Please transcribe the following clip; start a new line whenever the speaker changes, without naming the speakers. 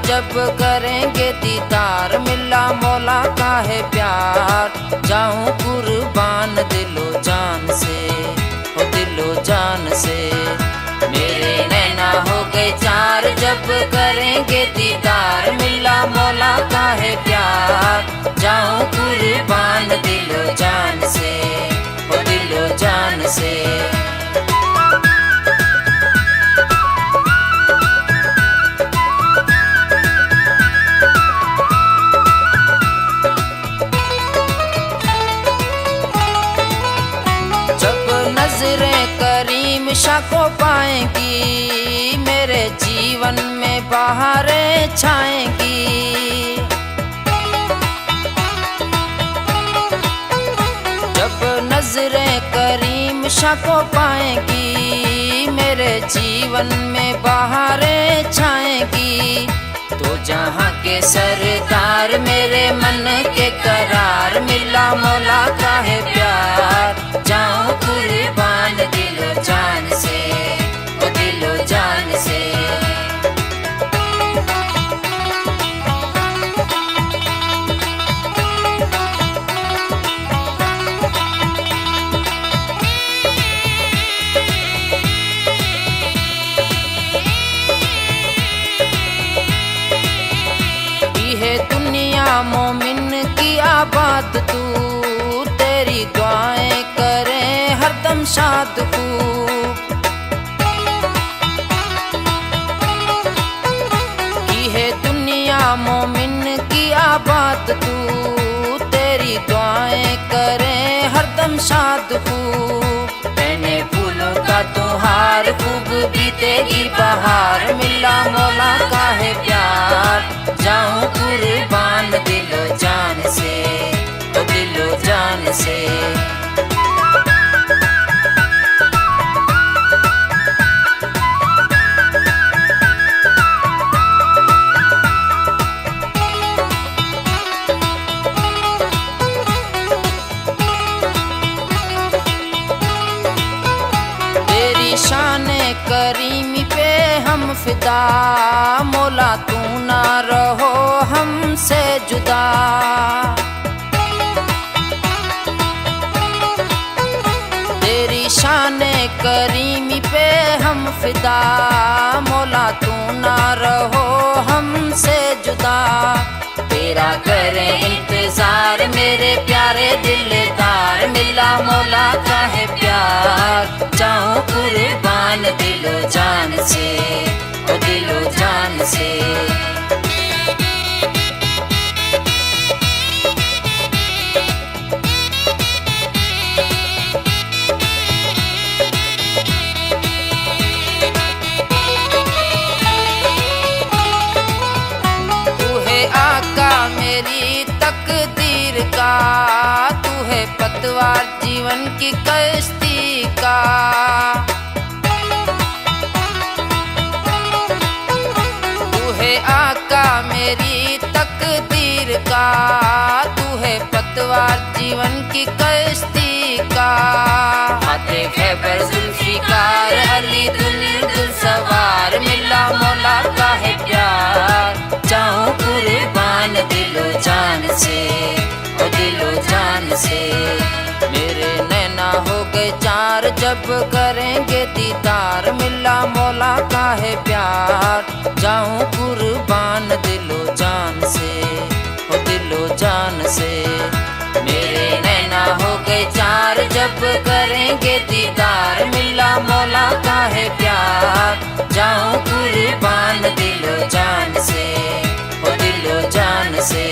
जब करेंगे दीदार, मिला मौला का है प्यार। जाऊं कुर्बान दिलो जान से, ओ दिलो जान से। मेरे नैना हो गए चार जब करेंगे दीदार, मिला मौला का है प्यार। जाऊं कुर्बान दिलो जान से, ओ दिलो जान से। नज़रें करीम शाह को पाएंगी, मेरे जीवन में बहारें छाएंगी। जब नज़रें करीम शाह को पाएंगी, मेरे जीवन में बहारें छाएंगी। तो जहाँ के सरदार मेरे मन के करार, मिला मौला का है प्यार। जाऊं कुर्बान दिलो जान से, ओ दिलो जान से। है दुनिया मोमिन की आबाद तू, तेरी दुआएं करें हरदम शाद खूब। की है दुनिया मोमिन की आबाद तू, तेरी दुआएं करें हरदम शाद खूब। मैंने फूलों का तुहार, खूब बीतेगी बहार। मिला मौला का है प्यार। जाऊं कुर्बान दिलो जान से, ओ दिलो जान से। तेरी शाने करीमी पे हम फिदा, मौला तू ना रहो हमसे जुदा। तेरी शाने करीमी पे हम फिदा, मौला तू ना रहो हमसे जुदा। तेरा करें इंतजार मेरे प्यारे दिलदार, मिला मौला का है प्यार। जाऊं कुर्बान दिलो जान से, ओ दिलो जान से। आका मेरी तकदीर का, तू है पतवार जीवन की कश्ती का। तू है आका मेरी तकदीर का, तू है पतवार जीवन की कश्ती का। आते खैबर जुल्फिकार अली दुल सवार, मिला मौला का है प्यार। जाऊं कुर्बान दिलो जान से, ओ दिलो जान से। मेरे नैना हो गए चार जब करेंगे दीदार, मिला मौला का है प्यार। जाऊं कुर्बान दिलो जान से, ओ दिलो जान से। मेरे नैना हो गए चार जब करेंगे दीदार, मिला मौला का है प्यार। जाऊं कुर्बान दिलो जान से, ओ दिलो जान से।